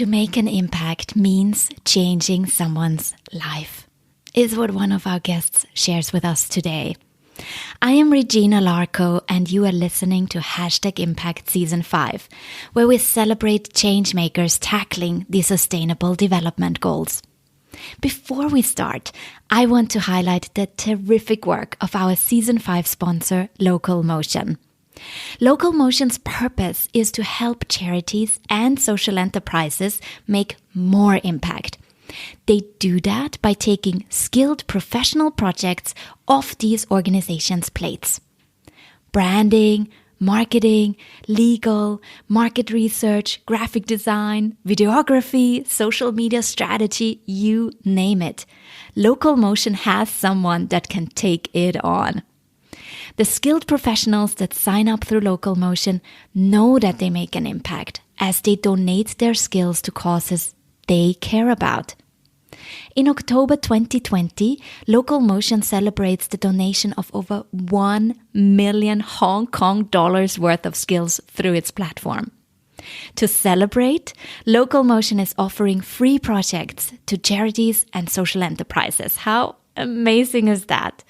To make an impact means changing someone's life, is what one of our guests shares with us today. I am Regina Larco, and you are listening to #Impact Season 5, where we celebrate changemakers tackling the Sustainable Development Goals. Before we start, I want to highlight the terrific work of our Season 5 sponsor, Local Motion. Local Motion's purpose is to help charities and social enterprises make more impact. They do that by taking skilled professional projects off these organizations' plates. Branding, marketing, legal, market research, graphic design, videography, social media strategy, you name it. Local Motion has someone that can take it on. The skilled professionals that sign up through Local Motion know that they make an impact as they donate their skills to causes they care about. In October 2020, Local Motion celebrates the donation of over 1 million Hong Kong dollars worth of skills through its platform. To celebrate, Local Motion is offering free projects to charities and social enterprises. How amazing is that?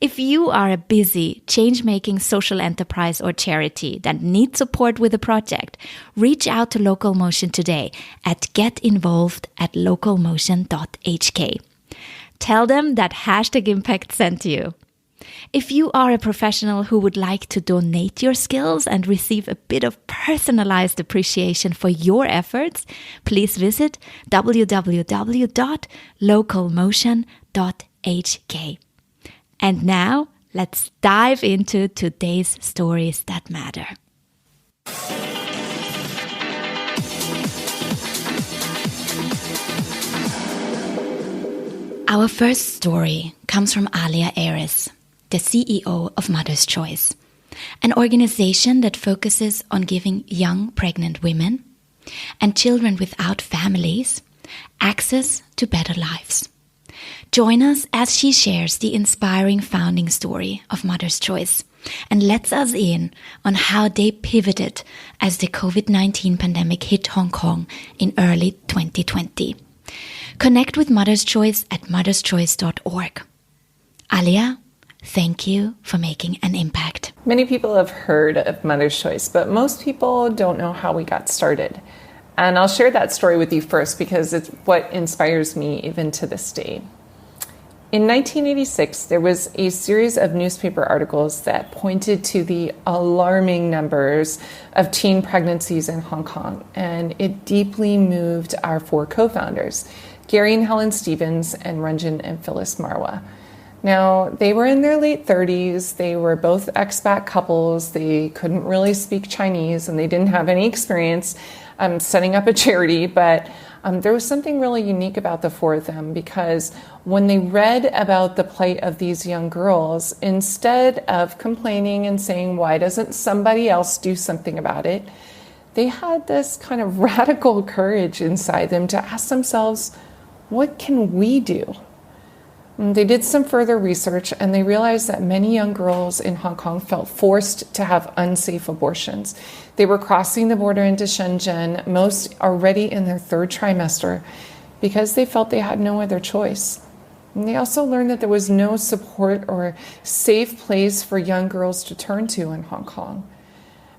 If you are a busy, change-making social enterprise or charity that needs support with a project, reach out to Local Motion today at getinvolved@localmotion.hk. Tell them that #Impact sent you. If you are a professional who would like to donate your skills and receive a bit of personalized appreciation for your efforts, please visit www.localmotion.hk. And now, let's dive into today's stories that matter. Our first story comes from Alia Aris, the CEO of Mother's Choice, an organization that focuses on giving young pregnant women and children without families access to better lives. Join us as she shares the inspiring founding story of Mother's Choice and lets us in on how they pivoted as the COVID-19 pandemic hit Hong Kong in early 2020. Connect with Mother's Choice at motherschoice.org. Alia, thank you for making an impact. Many people have heard of Mother's Choice, but most people don't know how we got started. And I'll share that story with you first because it's what inspires me even to this day. In 1986, there was a series of newspaper articles that pointed to the alarming numbers of teen pregnancies in Hong Kong, and it deeply moved our 4 co-founders, Gary and Helen Stevens and Ranjan and Phyllis Marwa. Now, they were in their late 30s, they were both expat couples, they couldn't really speak Chinese, and they didn't have any experience setting up a charity, but there was something really unique about the 4 of them because when they read about the plight of these young girls, instead of complaining and saying, why doesn't somebody else do something about it, they had this kind of radical courage inside them to ask themselves, what can we do? And they did some further research and they realized that many young girls in Hong Kong felt forced to have unsafe abortions. They were crossing the border into Shenzhen, most already in their 3rd trimester, because they felt they had no other choice. And they also learned that there was no support or safe place for young girls to turn to in Hong Kong.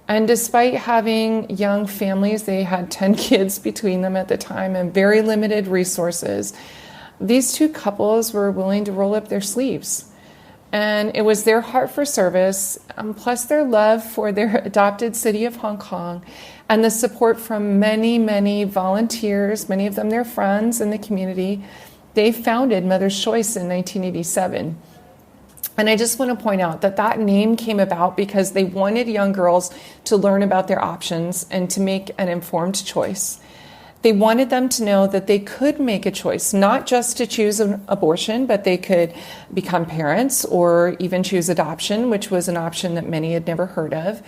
And despite having young families, they had 10 kids between them at the time and very limited resources, these 2 couples were willing to roll up their sleeves. And it was their heart for service, plus their love for their adopted city of Hong Kong, and the support from many, many volunteers, many of them their friends in the community. They founded Mother's Choice in 1987. And I just want to point out that that name came about because they wanted young girls to learn about their options and to make an informed choice. They wanted them to know that they could make a choice, not just to choose an abortion, but they could become parents or even choose adoption, which was an option that many had never heard of.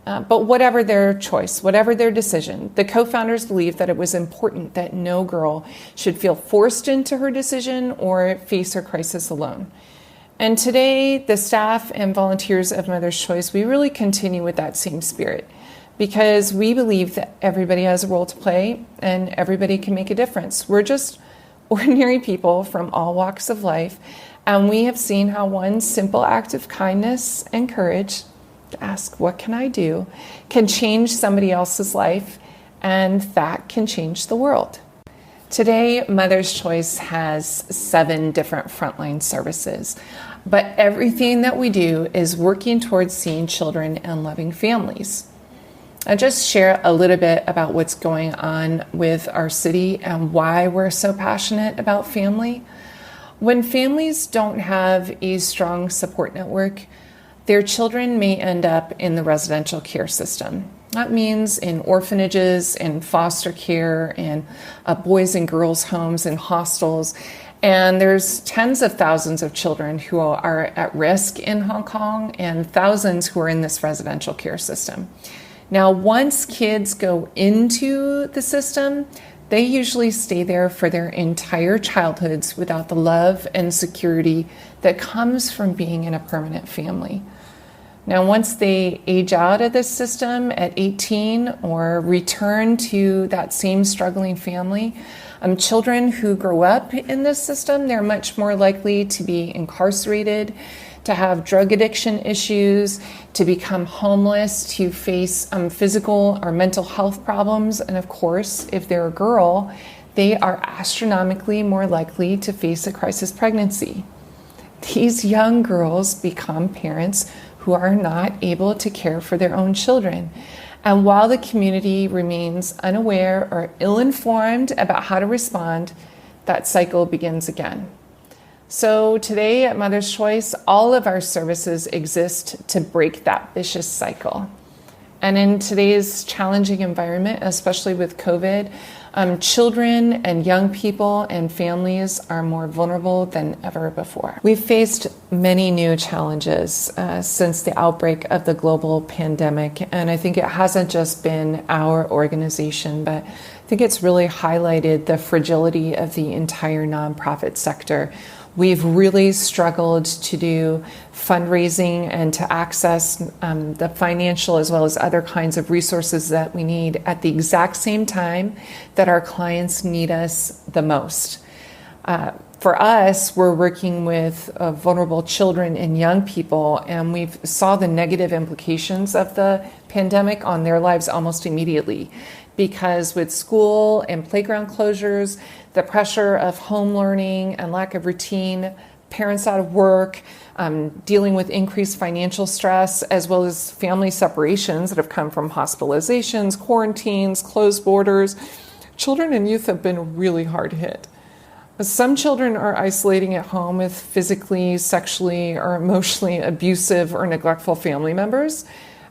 But whatever their choice, whatever their decision, the co-founders believed that it was important that no girl should feel forced into her decision or face her crisis alone. And today, the staff and volunteers of Mother's Choice, we really continue with that same spirit. because we believe that everybody has a role to play and everybody can make a difference. We're just ordinary people from all walks of life, and we have seen how one simple act of kindness and courage to ask, what can I do, can change somebody else's life, and that can change the world. Today, Mother's Choice has 7 different frontline services, but everything that we do is working towards seeing children and loving families. I'll just share a little bit about what's going on with our city and why we're so passionate about family. When families don't have a strong support network, their children may end up in the residential care system. That means in orphanages, in foster care, in boys and girls homes, and hostels. And there's tens of thousands of children who are at risk in Hong Kong and thousands who are in this residential care system. Now, once kids go into the system, they usually stay there for their entire childhoods without the love and security that comes from being in a permanent family. Now, once they age out of this system at 18 or return to that same struggling family, children who grow up in this system, they're much more likely to be incarcerated, to have drug addiction issues, to become homeless, to face physical or mental health problems. And of course, if they're a girl, they are astronomically more likely to face a crisis pregnancy. These young girls become parents who are not able to care for their own children. And while the community remains unaware or ill-informed about how to respond, that cycle begins again. So today at Mother's Choice, all of our services exist to break that vicious cycle. And in today's challenging environment, especially with COVID, children and young people and families are more vulnerable than ever before. We've faced many new challenges since the outbreak of the global pandemic, and I think it hasn't just been our organization, but I think it's really highlighted the fragility of the entire nonprofit sector. We've really struggled to do fundraising and to access the financial as well as other kinds of resources that we need at the exact same time that our clients need us the most. For us, we're working with vulnerable children and young people, and we've saw the negative implications of the pandemic on their lives almost immediately. Because with school and playground closures, the pressure of home learning and lack of routine, parents out of work, dealing with increased financial stress, as well as family separations that have come from hospitalizations, quarantines, closed borders, children and youth have been really hard hit. Some children are isolating at home with physically, sexually, or emotionally abusive or neglectful family members.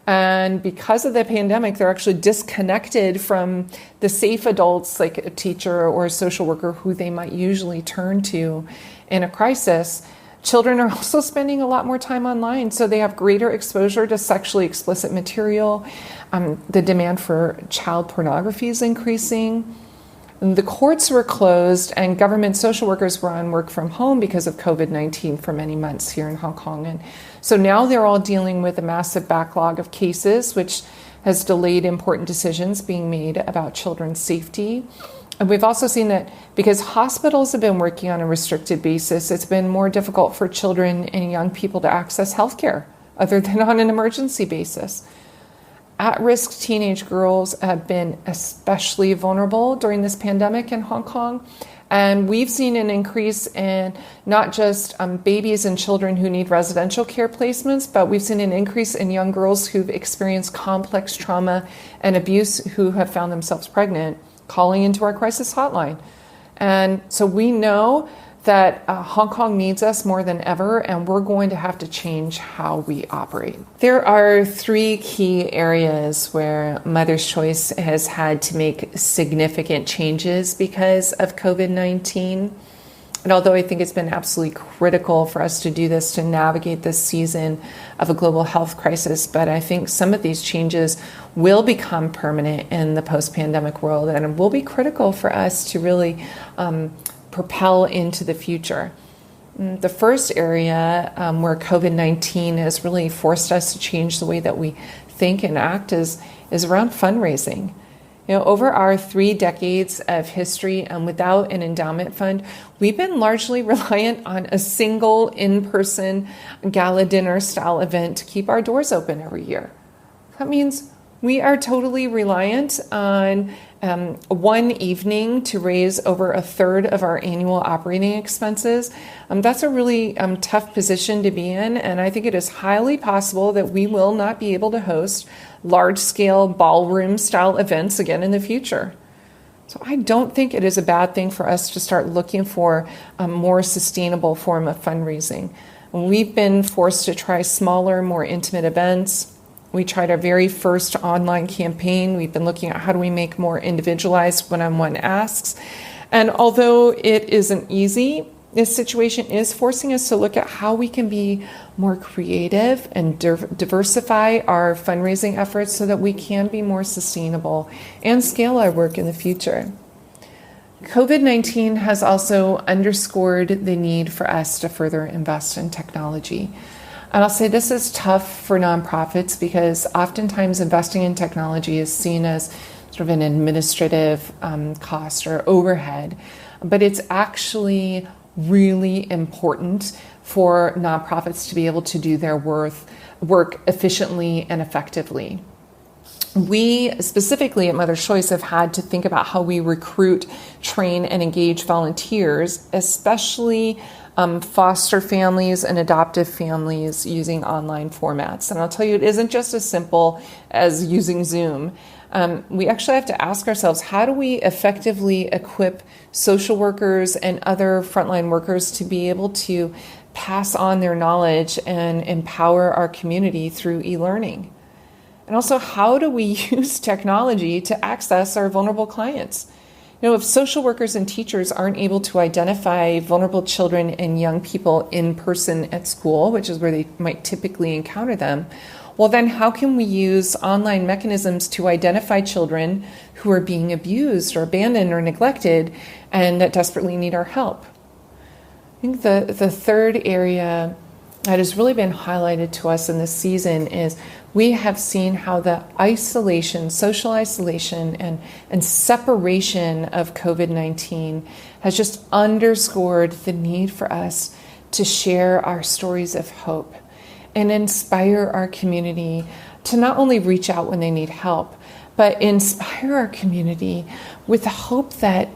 And because of the pandemic, they're actually disconnected from the safe adults like a teacher or a social worker who they might usually turn to in a crisis. Children are also spending a lot more time online, so they have greater exposure to sexually explicit material. The demand for child pornography is increasing. The courts were closed and government social workers were on work from home because of COVID-19 for many months here in Hong Kong. And so now they're all dealing with a massive backlog of cases, which has delayed important decisions being made about children's safety. And we've also seen that because hospitals have been working on a restricted basis, it's been more difficult for children and young people to access healthcare other than on an emergency basis. At-risk teenage girls have been especially vulnerable during this pandemic in Hong Kong. And we've seen an increase in not just babies and children who need residential care placements, but we've seen an increase in young girls who've experienced complex trauma and abuse who have found themselves pregnant, calling into our crisis hotline. And so we know that Hong Kong needs us more than ever, and we're going to have to change how we operate. There are 3 key areas where Mother's Choice has had to make significant changes because of COVID-19. And although I think it's been absolutely critical for us to do this to navigate this season of a global health crisis, but I think some of these changes will become permanent in the post-pandemic world and will be critical for us to really propel into the future. The first area where COVID-19 has really forced us to change the way that we think and act is around fundraising. Over our 3 decades of history and without an endowment fund, we've been largely reliant on a single in-person gala dinner style event to keep our doors open every year. That means we are totally reliant on one evening to raise over a third of our annual operating expenses. That's a really tough position to be in, and I think it is highly possible that we will not be able to host large-scale ballroom-style events again in the future. So I don't think it is a bad thing for us to start looking for a more sustainable form of fundraising. We've been forced to try smaller, more intimate events. We tried our very first online campaign. We've been looking at how do we make more individualized one-on-one asks. And although it isn't easy, this situation is forcing us to look at how we can be more creative and diversify our fundraising efforts so that we can be more sustainable and scale our work in the future. COVID-19 has also underscored the need for us to further invest in technology. And I'll say this is tough for nonprofits because oftentimes investing in technology is seen as sort of an administrative cost or overhead, but it's actually really important for nonprofits to be able to do their work efficiently and effectively. We specifically at Mother's Choice have had to think about how we recruit, train, and engage volunteers, especially foster families and adoptive families using online formats. And I'll tell you, it isn't just as simple as using Zoom. We actually have to ask ourselves, how do we effectively equip social workers and other frontline workers to be able to pass on their knowledge and empower our community through e-learning? And also, how do we use technology to access our vulnerable clients? If social workers and teachers aren't able to identify vulnerable children and young people in person at school, which is where they might typically encounter them, well, then how can we use online mechanisms to identify children who are being abused or abandoned or neglected and that desperately need our help? I think the third area that has really been highlighted to us in this season is we have seen how the isolation, social isolation, and separation of COVID-19 has just underscored the need for us to share our stories of hope and inspire our community to not only reach out when they need help, but inspire our community with the hope that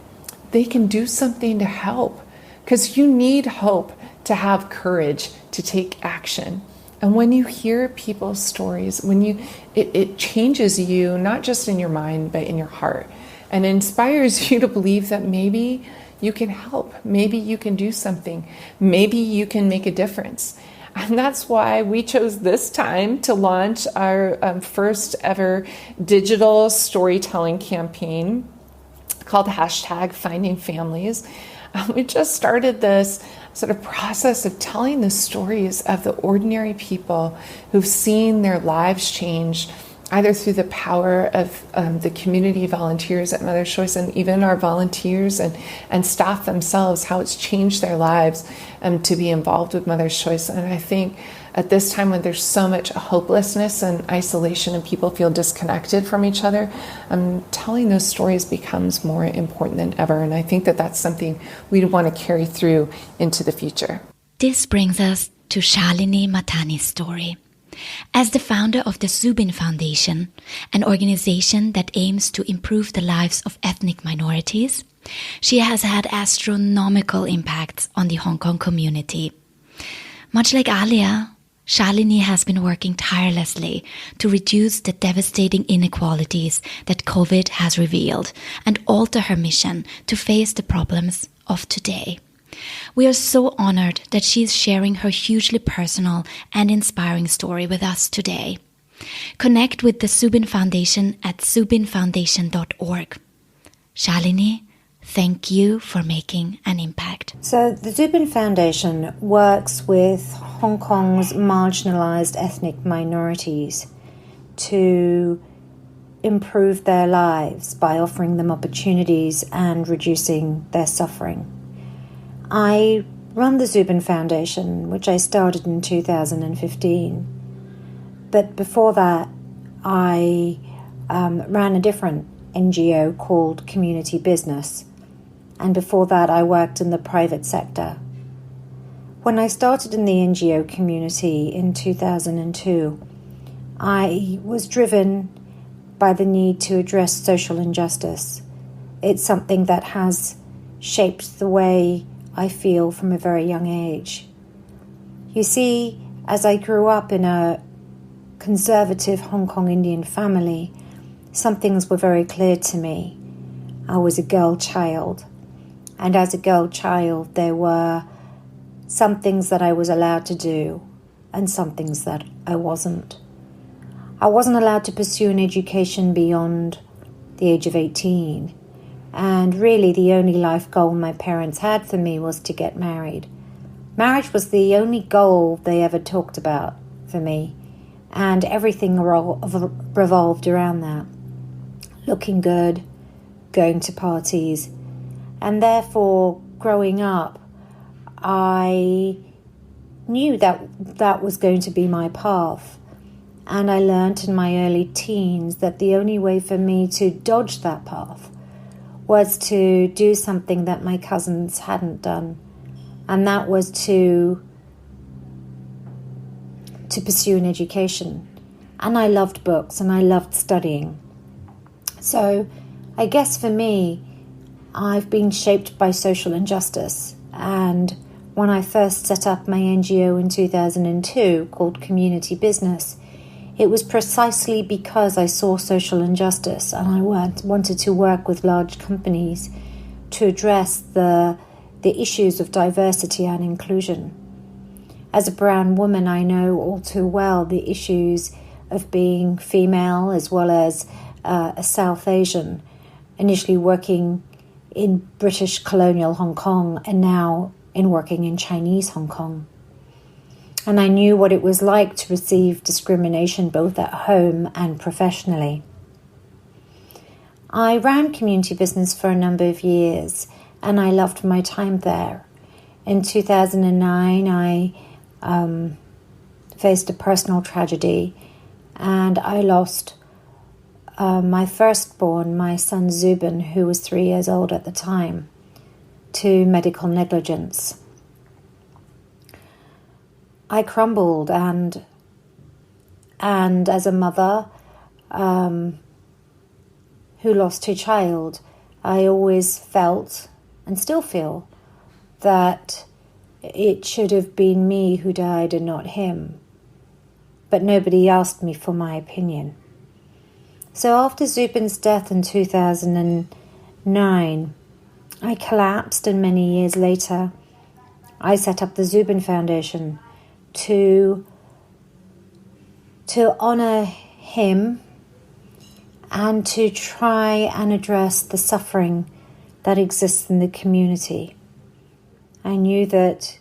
they can do something to help. Because you need hope to have courage to take action. And when you hear people's stories, it changes you, not just in your mind, but in your heart, and inspires you to believe that maybe you can help, maybe you can do something, maybe you can make a difference. And that's why we chose this time to launch our first ever digital storytelling campaign called #FindingFamilies. We just started this sort of process of telling the stories of the ordinary people who've seen their lives change, either through the power of the community volunteers at Mother's Choice and even our volunteers and staff themselves, how it's changed their lives to be involved with Mother's Choice. And I think at this time when there's so much hopelessness and isolation and people feel disconnected from each other, telling those stories becomes more important than ever. And I think that that's something we'd want to carry through into the future. This brings us to Shalini Matani's story. As the founder of the Zubin Foundation, an organization that aims to improve the lives of ethnic minorities, she has had astronomical impacts on the Hong Kong community. Much like Alia, Shalini has been working tirelessly to reduce the devastating inequalities that COVID has revealed and alter her mission to face the problems of today. We are so honored that she's sharing her hugely personal and inspiring story with us today. Connect with the Zubin Foundation at zubinfoundation.org. Shalini, thank you for making an impact. So the Zubin Foundation works with Hong Kong's marginalised ethnic minorities to improve their lives by offering them opportunities and reducing their suffering. I run the Zubin Foundation, which I started in 2015. But before that, I ran a different NGO called Community Business, and before that I worked in the private sector. When I started in the NGO community in 2002, I was driven by the need to address social injustice. It's something that has shaped the way I feel from a very young age. You see, as I grew up in a conservative Hong Kong Indian family, some things were very clear to me. I was a girl child, and as a girl child there were some things that I was allowed to do and some things that I wasn't. I wasn't allowed to pursue an education beyond the age of 18, and really the only life goal my parents had for me was to get married. Marriage was the only goal they ever talked about for me, and everything revolved around that. Looking good, going to parties, and therefore growing up I knew that was going to be my path. And I learned in my early teens that the only way for me to dodge that path was to do something that my cousins hadn't done. And that was to pursue an education. And I loved books and I loved studying. So I guess for me, I've been shaped by social injustice. And when I first set up my NGO in 2002 called Community Business, it was precisely because I saw social injustice and I wanted to work with large companies to address the issues of diversity and inclusion. As a brown woman, I know all too well the issues of being female as well as a South Asian, initially working in British colonial Hong Kong and now in working in Chinese Hong Kong. And I knew what it was like to receive discrimination both at home and professionally. I ran community business for a number of years and I loved my time there. In 2009, I faced a personal tragedy and I lost my firstborn, my son Zubin, who was 3 years old at the time, to medical negligence. I crumbled and as a mother who lost her child, I always felt and still feel that it should have been me who died and not him. But nobody asked me for my opinion. So after Zubin's death in 2009, I collapsed, and many years later, I set up the Zubin Foundation to honor him and to try and address the suffering that exists in the community. I knew that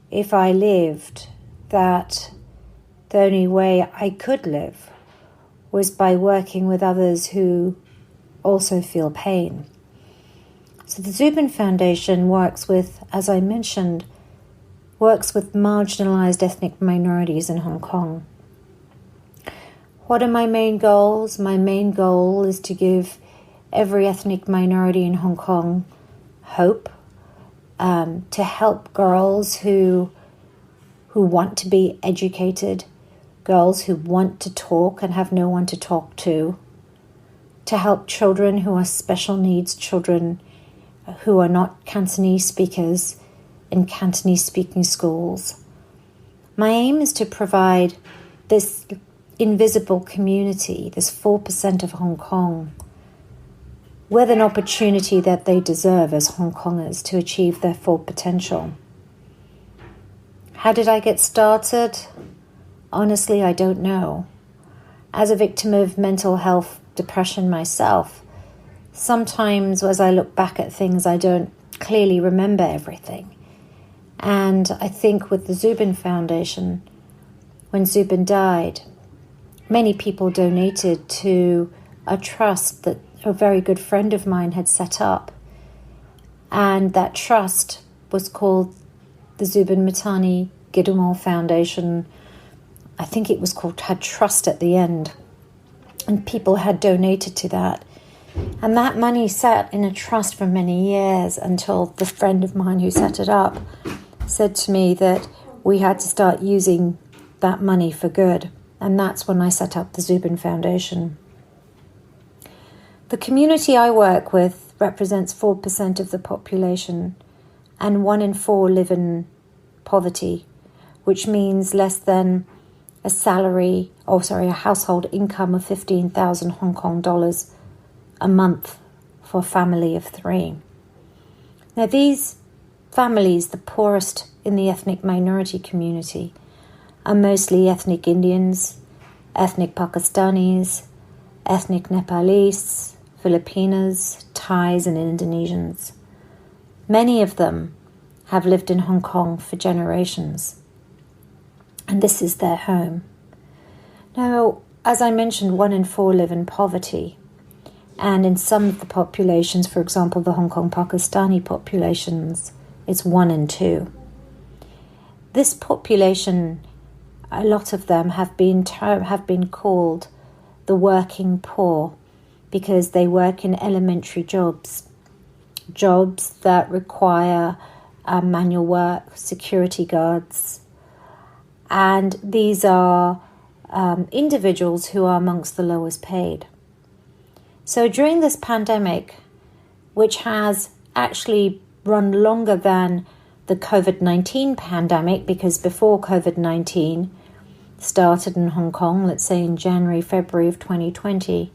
if I lived, that the only way I could live was by working with others who also feel pain. So the Zubin Foundation works with, as I mentioned, marginalized ethnic minorities in Hong Kong. What are my main goals? My main goal is to give every ethnic minority in Hong Kong hope, to help girls who want to be educated, girls who want to talk and have no one to talk to help children who are special needs children who are not Cantonese speakers in Cantonese-speaking schools. My aim is to provide this invisible community, this 4% of Hong Kong, with an opportunity that they deserve as Hong Kongers to achieve their full potential. How did I get started? Honestly, I don't know. As a victim of mental health depression myself, sometimes as I look back at things, I don't clearly remember everything. And I think with the Zubin Foundation, when Zubin died, many people donated to a trust that a very good friend of mine had set up. And that trust was called the Zubin Matani Gidumul Foundation I think it was called, had trust at the end, and people had donated to that. And that money sat in a trust for many years until the friend of mine who set it up said to me that we had to start using that money for good. And that's when I set up the Zubin Foundation. The community I work with represents 4% of the population, and 1 in 4 live in poverty, which means less than a household income of 15,000 Hong Kong dollars a month for a family of 3. Now, these families, the poorest in the ethnic minority community, are mostly ethnic Indians, ethnic Pakistanis, ethnic Nepalese, Filipinos, Thais and Indonesians. Many of them have lived in Hong Kong for generations, and this is their home. Now, as I mentioned, 1 in 4 live in poverty, and in some of the populations, for example, the Hong Kong Pakistani populations, it's 1 in 2. This population, a lot of them have been called the working poor because they work in elementary jobs that require manual work, security guards, and these are individuals who are amongst the lowest paid. So during this pandemic, which has actually run longer than the COVID-19 pandemic, because before COVID-19 started in Hong Kong, let's say in January, February of 2020,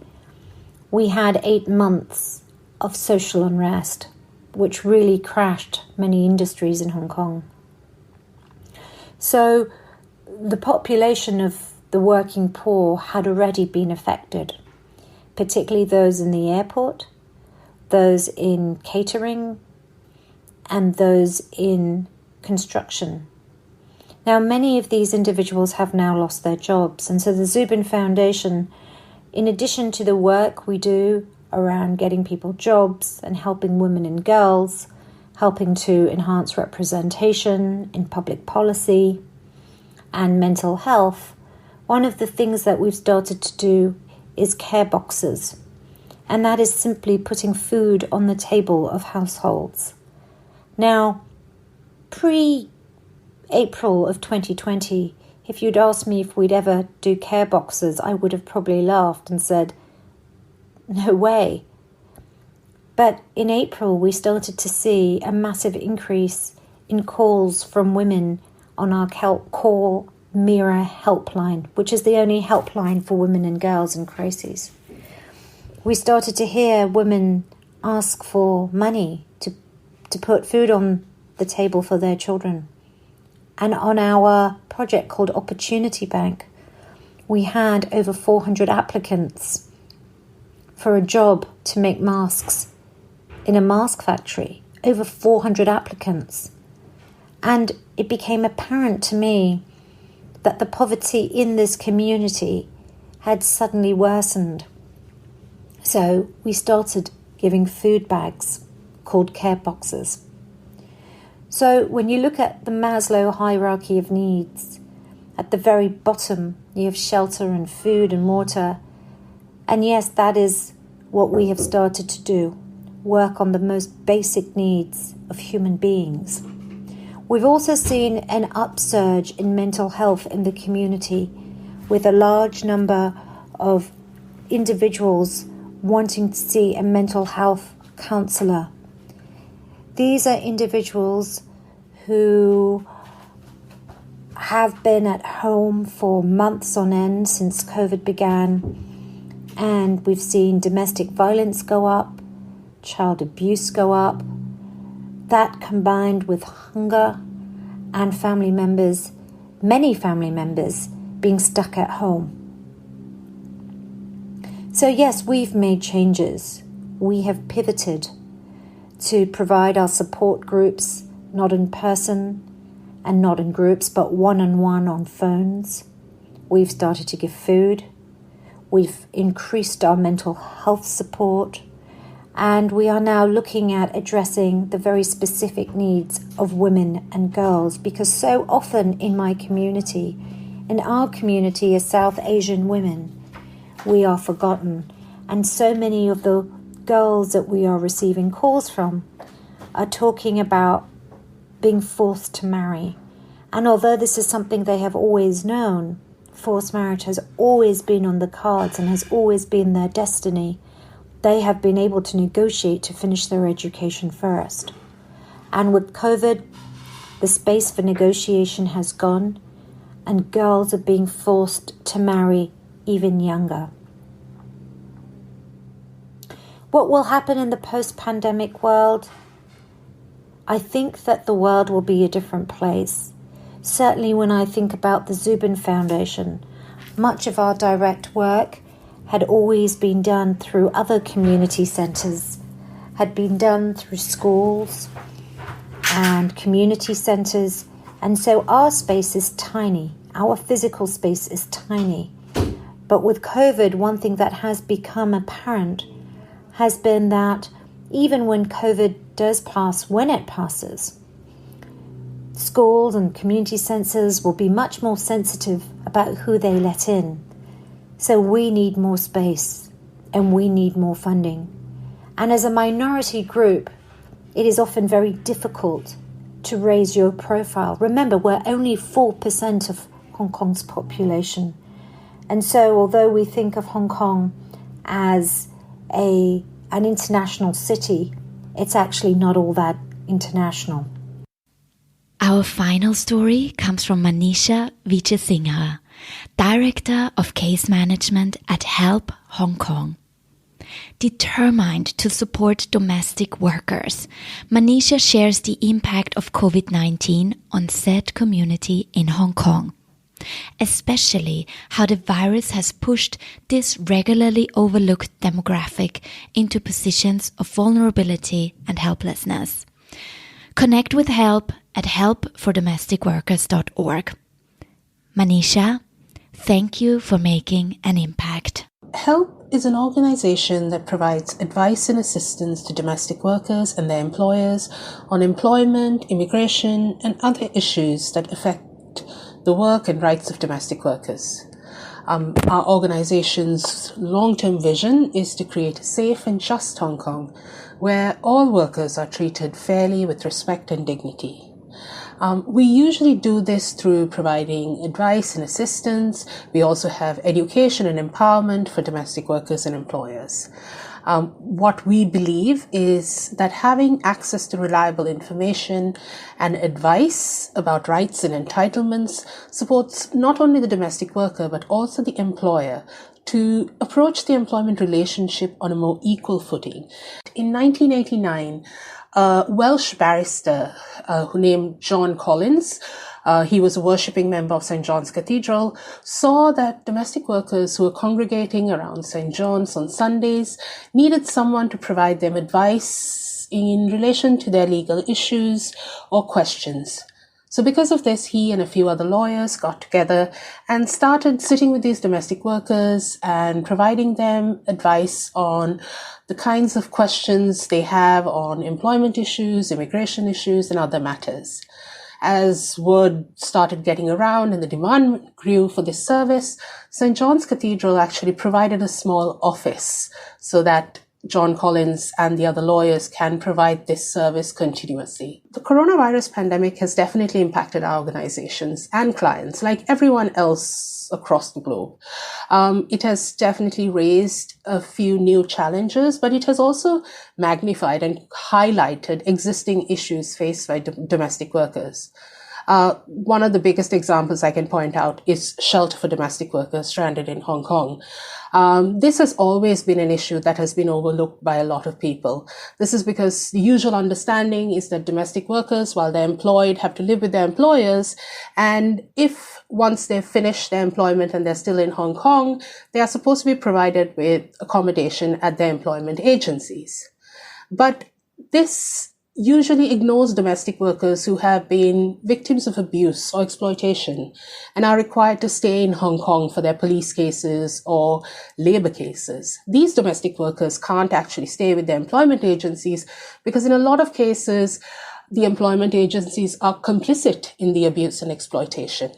we had 8 months of social unrest, which really crashed many industries in Hong Kong. So the population of the working poor had already been affected, particularly those in the airport, those in catering, and those in construction. Now, many of these individuals have now lost their jobs, and so the Zubin Foundation, in addition to the work we do around getting people jobs and helping women and girls, helping to enhance representation in public policy and mental health, one of the things that we've started to do is care boxes, and that is simply putting food on the table of households. Now, pre-April of 2020, if you'd asked me if we'd ever do care boxes, I would have probably laughed and said, no way. But in April, we started to see a massive increase in calls from women on our Call Mira helpline, which is the only helpline for women and girls in crises. We started to hear women ask for money to put food on the table for their children. And on our project called Opportunity Bank, we had over 400 applicants for a job to make masks in a mask factory. Over 400 applicants. And it became apparent to me that the poverty in this community had suddenly worsened. So we started giving food bags called care boxes. So when you look at the Maslow hierarchy of needs, at the very bottom you have shelter and food and water. And yes, that is what we have started to do, work on the most basic needs of human beings. We've also seen an upsurge in mental health in the community, with a large number of individuals wanting to see a mental health counsellor. These are individuals who have been at home for months on end since COVID began, and we've seen domestic violence go up, child abuse go up. That combined with hunger and family members, many family members, being stuck at home. So yes, we've made changes. We have pivoted to provide our support groups, not in person and not in groups, but one-on-one on phones. We've started to give food. We've increased our mental health support. And we are now looking at addressing the very specific needs of women and girls, because so often in my community, In our community as South Asian women, we are forgotten, and so many of the girls that we are receiving calls from are talking about being forced to marry. And although this is something they have always known, forced marriage has always been on the cards and has always been their destiny, they have been able to negotiate to finish their education first. And with COVID, the space for negotiation has gone, and girls are being forced to marry even younger. What will happen in the post-pandemic world? I think that the world will be a different place. Certainly when I think about the Zubin Foundation, much of our direct work had always been done through other community centres, had been done through schools and community centres, and so our space is tiny, our physical space is tiny. But with COVID, one thing that has become apparent has been that even when COVID does pass, when it passes, schools and community centres will be much more sensitive about who they let in. So we need more space and we need more funding. And as a minority group, it is often very difficult to raise your profile. Remember, we're only 4% of Hong Kong's population. And so although we think of Hong Kong as an international city, it's actually not all that international. Our final story comes from Manisha Vijayasinghe, Director of Case Management at Help Hong Kong. Determined to support domestic workers, Manisha shares the impact of COVID-19 on said community in Hong Kong, especially how the virus has pushed this regularly overlooked demographic into positions of vulnerability and helplessness. Connect with Help at helpfordomesticworkers.org. Manisha, thank you for making an impact. HELP is an organization that provides advice and assistance to domestic workers and their employers on employment, immigration, and other issues that affect the work and rights of domestic workers. Our organization's long-term vision is to create a safe and just Hong Kong where all workers are treated fairly with respect and dignity. We usually do this through providing advice and assistance. We also have education and empowerment for domestic workers and employers. What we believe is that having access to reliable information and advice about rights and entitlements supports not only the domestic worker but also the employer to approach the employment relationship on a more equal footing. In 1989, a Welsh barrister who named John Collins, he was a worshipping member of St. John's Cathedral, saw that domestic workers who were congregating around St. John's on Sundays needed someone to provide them advice in relation to their legal issues or questions. So because of this, he and a few other lawyers got together and started sitting with these domestic workers and providing them advice on the kinds of questions they have on employment issues, immigration issues, and other matters. As word started getting around and the demand grew for this service, St. John's Cathedral actually provided a small office so that John Collins and the other lawyers can provide this service continuously. The coronavirus pandemic has definitely impacted our organizations and clients, like everyone else across the globe. It has definitely raised a few new challenges, but it has also magnified and highlighted existing issues faced by domestic workers. One of the biggest examples I can point out is shelter for domestic workers stranded in Hong Kong. This has always been an issue that has been overlooked by a lot of people. This is because the usual understanding is that domestic workers, while they're employed, have to live with their employers. And if once they've finished their employment and they're still in Hong Kong, they are supposed to be provided with accommodation at their employment agencies. But this usually ignores domestic workers who have been victims of abuse or exploitation and are required to stay in Hong Kong for their police cases or labor cases. These domestic workers can't actually stay with their employment agencies because in a lot of cases, the employment agencies are complicit in the abuse and exploitation.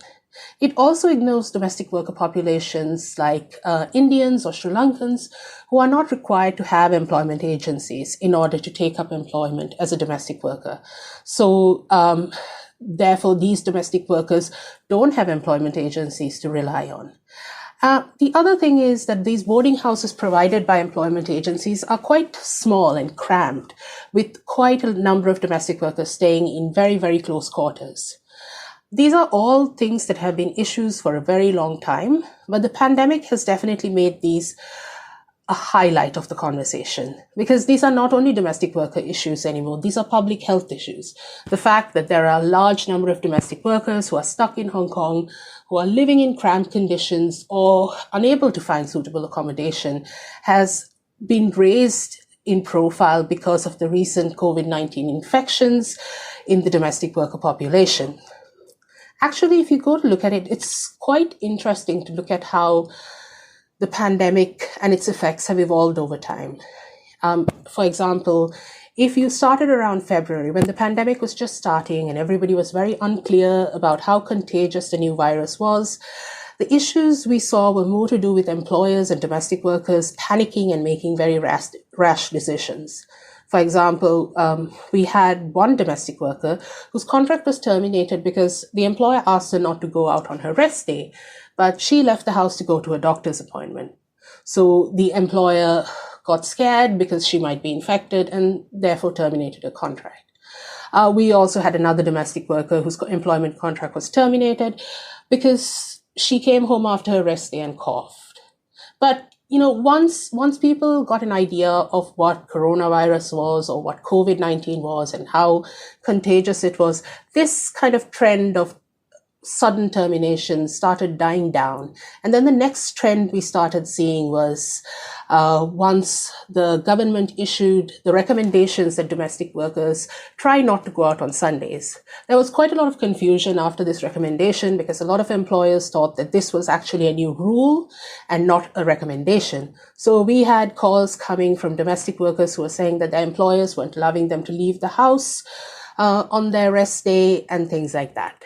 It also ignores domestic worker populations like Indians or Sri Lankans who are not required to have employment agencies in order to take up employment as a domestic worker. So therefore, these domestic workers don't have employment agencies to rely on. The other thing is that these boarding houses provided by employment agencies are quite small and cramped, with quite a number of domestic workers staying in very, very close quarters. These are all things that have been issues for a very long time, but the pandemic has definitely made these a highlight of the conversation, because these are not only domestic worker issues anymore, these are public health issues. The fact that there are a large number of domestic workers who are stuck in Hong Kong, who are living in cramped conditions or unable to find suitable accommodation has been raised in profile because of the recent COVID-19 infections in the domestic worker population. Actually, if you go to look at it, it's quite interesting to look at how the pandemic and its effects have evolved over time. For example, if you started around February, when the pandemic was just starting and everybody was very unclear about how contagious the new virus was, the issues we saw were more to do with employers and domestic workers panicking and making very rash decisions. For example, we had one domestic worker whose contract was terminated because the employer asked her not to go out on her rest day, but she left the house to go to a doctor's appointment. So the employer got scared because she might be infected and therefore terminated her contract. We also had another domestic worker whose employment contract was terminated because she came home after her rest day and coughed. But once people got an idea of what coronavirus was or what COVID-19 was and how contagious it was, this kind of trend of sudden termination started dying down. And then the next trend we started seeing was once the government issued the recommendations that domestic workers try not to go out on Sundays. There was quite a lot of confusion after this recommendation because a lot of employers thought that this was actually a new rule and not a recommendation. So we had calls coming from domestic workers who were saying that their employers weren't allowing them to leave the house on their rest day and things like that.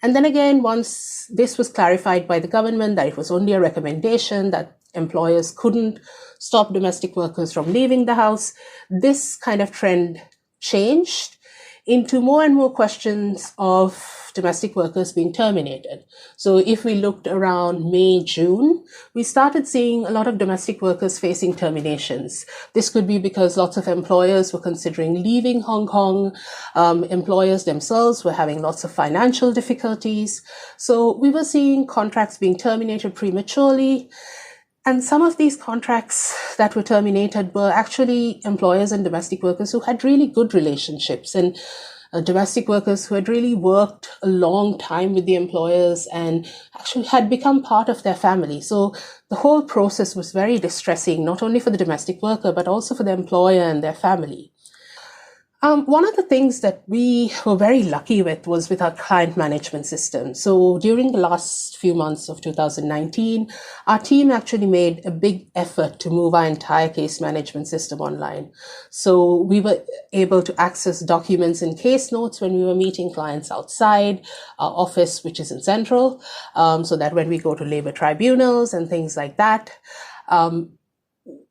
And then again, once this was clarified by the government that it was only a recommendation, that employers couldn't stop domestic workers from leaving the house, this kind of trend changed into more and more questions of domestic workers being terminated. So if we looked around May, June, we started seeing a lot of domestic workers facing terminations. This could be because lots of employers were considering leaving Hong Kong. Employers themselves were having lots of financial difficulties. So we were seeing contracts being terminated prematurely. And some of these contracts that were terminated were actually employers and domestic workers who had really good relationships, and domestic workers who had really worked a long time with the employers and actually had become part of their family. So the whole process was very distressing, not only for the domestic worker, but also for the employer and their family. One of the things that we were very lucky with was with our client management system. So during the last few months of 2019, our team actually made a big effort to move our entire case management system online. So we were able to access documents and case notes when we were meeting clients outside our office, which is in Central, so that when we go to labor tribunals and things like that,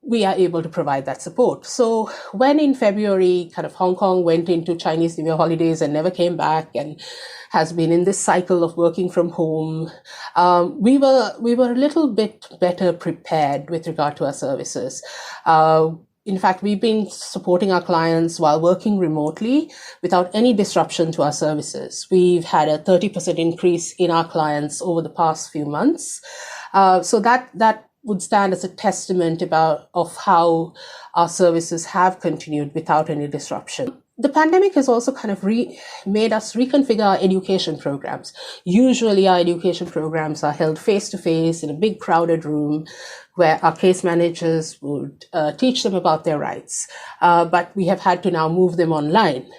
we are able to provide that support. So when in February, kind of Hong Kong went into Chinese New Year holidays and never came back and has been in this cycle of working from home, we were a little bit better prepared with regard to our services. In fact, we've been supporting our clients while working remotely without any disruption to our services. We've had a 30% increase in our clients over the past few months. So that would stand as a testament of how our services have continued without any disruption. The pandemic has also kind of made us reconfigure our education programs. Usually our education programs are held face-to-face in a big crowded room where our case managers would teach them about their rights. But we have had to now move them online.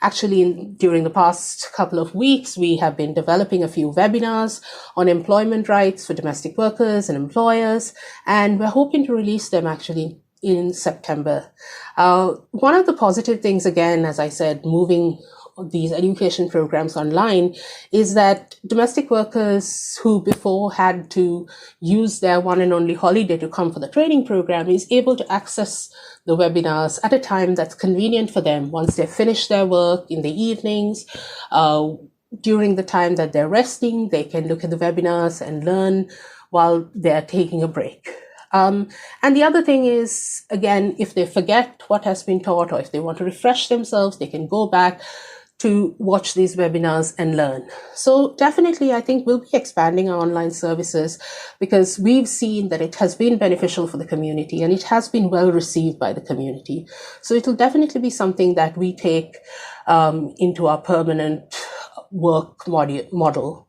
Actually, during the past couple of weeks, we have been developing a few webinars on employment rights for domestic workers and employers, and we're hoping to release them actually in September. One of the positive things, again, as I said, moving these education programs online is that domestic workers who before had to use their one and only holiday to come for the training program is able to access the webinars at a time that's convenient for them once they finish their work in the evenings. During the time that they're resting, they can look at the webinars and learn while they're taking a break. And the other thing is, again, if they forget what has been taught or if they want to refresh themselves, they can go back to watch these webinars and learn. So definitely, I think we'll be expanding our online services because we've seen that it has been beneficial for the community and it has been well received by the community. So it'll definitely be something that we take into our permanent work model.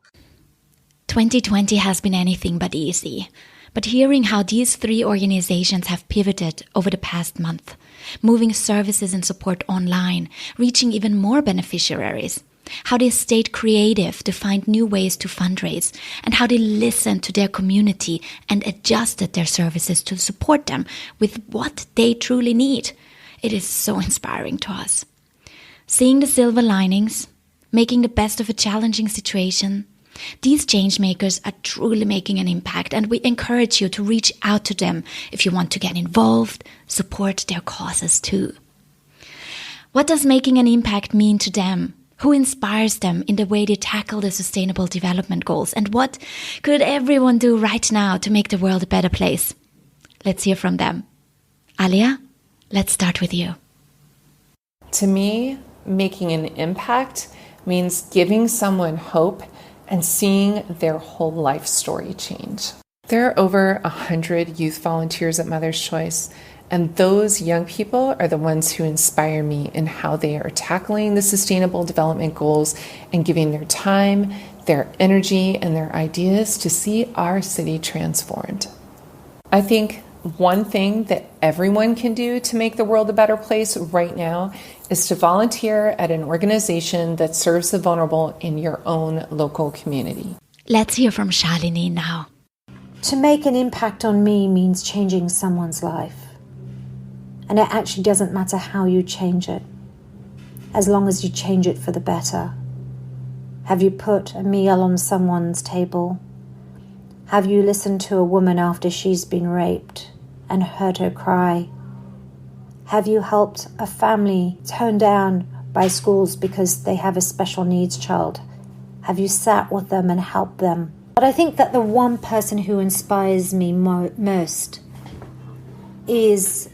2020 has been anything but easy. But hearing how these three organizations have pivoted over the past month, moving services and support online, reaching even more beneficiaries, how they stayed creative to find new ways to fundraise, and how they listened to their community and adjusted their services to support them with what they truly need, it is so inspiring to us. Seeing the silver linings, making the best of a challenging situation, these change makers are truly making an impact, and we encourage you to reach out to them if you want to get involved, support their causes too. What does making an impact mean to them? Who inspires them in the way they tackle the Sustainable Development Goals? And what could everyone do right now to make the world a better place? Let's hear from them. Alia, let's start with you. To me, making an impact means giving someone hope and seeing their whole life story change. There are over 100 youth volunteers at Mother's Choice, and those young people are the ones who inspire me in how they are tackling the Sustainable Development Goals and giving their time, their energy, and their ideas to see our city transformed. I think one thing that everyone can do to make the world a better place right now is to volunteer at an organization that serves the vulnerable in your own local community. Let's hear from Shalini now. To make an impact on me means changing someone's life. And it actually doesn't matter how you change it, as long as you change it for the better. Have you put a meal on someone's table? Have you listened to a woman after she's been raped and heard her cry? Have you helped a family turned down by schools because they have a special needs child? Have you sat with them and helped them? But I think that the one person who inspires me most is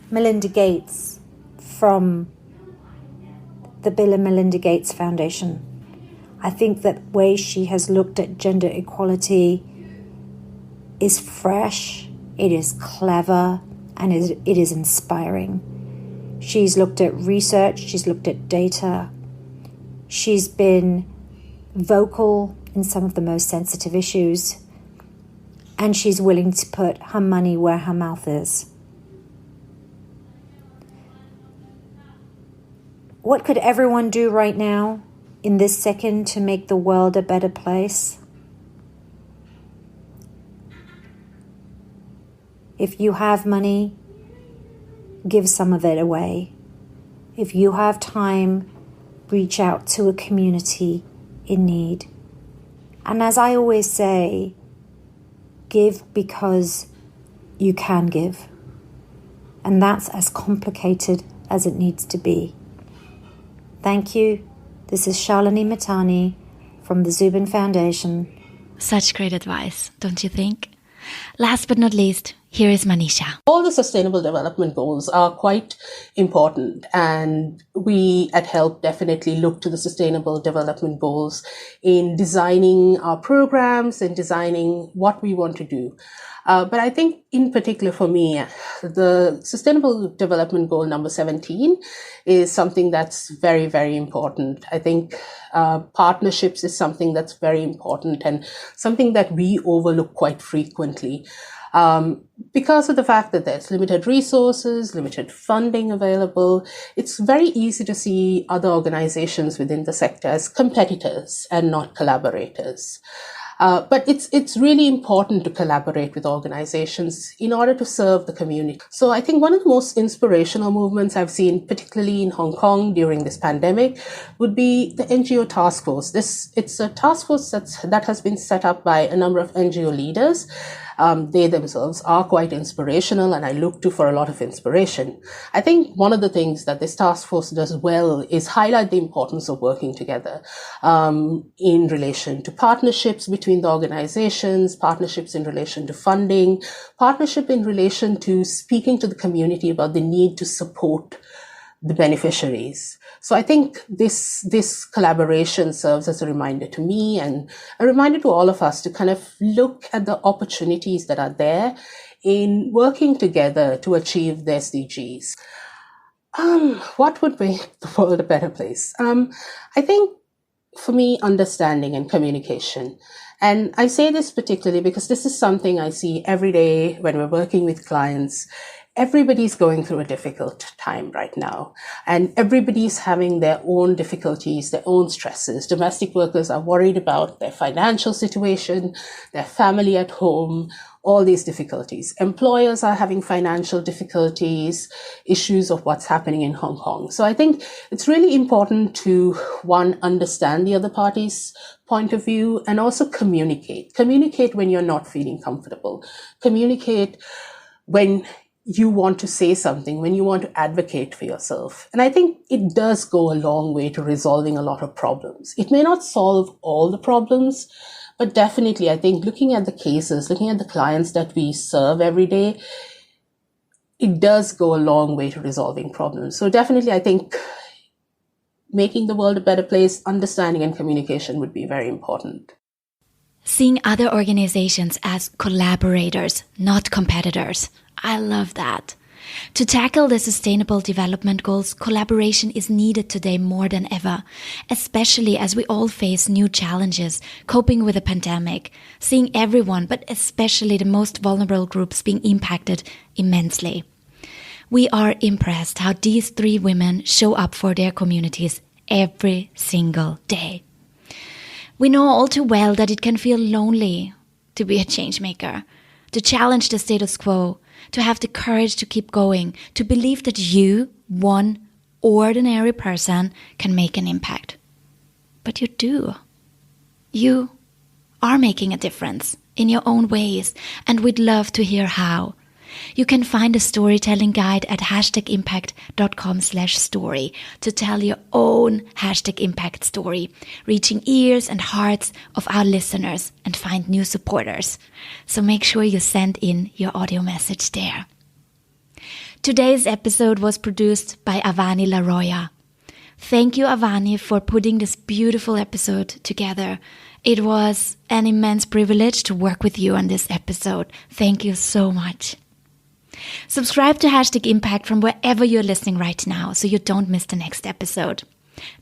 Melinda Gates from the Bill and Melinda Gates Foundation. I think that way she has looked at gender equality is fresh, it is clever, and it is inspiring. She's looked at research, she's looked at data, she's been vocal in some of the most sensitive issues, and she's willing to put her money where her mouth is. What could everyone do right now, in this second, to make the world a better place? If you have money, give some of it away. If you have time, reach out to a community in need. And as I always say, give because you can give. And that's as complicated as it needs to be. Thank you. This is Shalini Matani from the Zubin Foundation. Such great advice, don't you think? Last but not least, here is Manisha. All the Sustainable Development Goals are quite important, and we at HELP definitely look to the Sustainable Development Goals in designing our programs and designing what we want to do. But I think in particular for me, the Sustainable Development Goal number 17 is something that's very, very important. I think partnerships is something that's very important and something that we overlook quite frequently. Because of the fact that there's limited resources, limited funding available, it's very easy to see other organizations within the sector as competitors and not collaborators. But it's really important to collaborate with organizations in order to serve the community. So I think one of the most inspirational movements I've seen, particularly in Hong Kong during this pandemic, would be the NGO task force. It's a task force that has been set up by a number of NGO leaders. They themselves are quite inspirational, and I look to for a lot of inspiration. I think one of the things that this task force does well is highlight the importance of working together in relation to partnerships between the organizations, partnerships in relation to funding, partnership in relation to speaking to the community about the need to support the beneficiaries. So I think this collaboration serves as a reminder to me and a reminder to all of us to kind of look at the opportunities that are there in working together to achieve the SDGs. What would make the world a better place? I think for me, understanding and communication. And I say this particularly because this is something I see every day when we're working with clients. Everybody's going through a difficult time right now, and everybody's having their own difficulties, their own stresses. Domestic workers are worried about their financial situation, their family at home, all these difficulties. Employers are having financial difficulties, issues of what's happening in Hong Kong. So I think it's really important to, one, understand the other party's point of view and also communicate. Communicate when you're not feeling comfortable. Communicate when you want to say something, when you want to advocate for yourself. And I think it does go a long way to resolving a lot of problems. It may not solve all the problems, but definitely I think looking at the cases, looking at the clients that we serve every day, it does go a long way to resolving problems. So definitely I think making the world a better place, understanding and communication would be very important. Seeing other organizations as collaborators, not competitors. I love that. To tackle the Sustainable Development Goals, collaboration is needed today more than ever, especially as we all face new challenges, coping with the pandemic, seeing everyone, but especially the most vulnerable groups being impacted immensely. We are impressed how these three women show up for their communities every single day. We know all too well that it can feel lonely to be a change maker, to challenge the status quo, to have the courage to keep going, to believe that you, one ordinary person, can make an impact. But you do. You are making a difference in your own ways, and we'd love to hear how. You can find a storytelling guide at #impact.com/story to tell your own #impact story, reaching ears and hearts of our listeners and find new supporters. So make sure you send in your audio message there. Today's episode was produced by Avani Laroya. Thank you, Avani, for putting this beautiful episode together. It was an immense privilege to work with you on this episode. Thank you so much. Subscribe to #impact from wherever you're listening right now so you don't miss the next episode.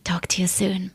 Talk to you soon.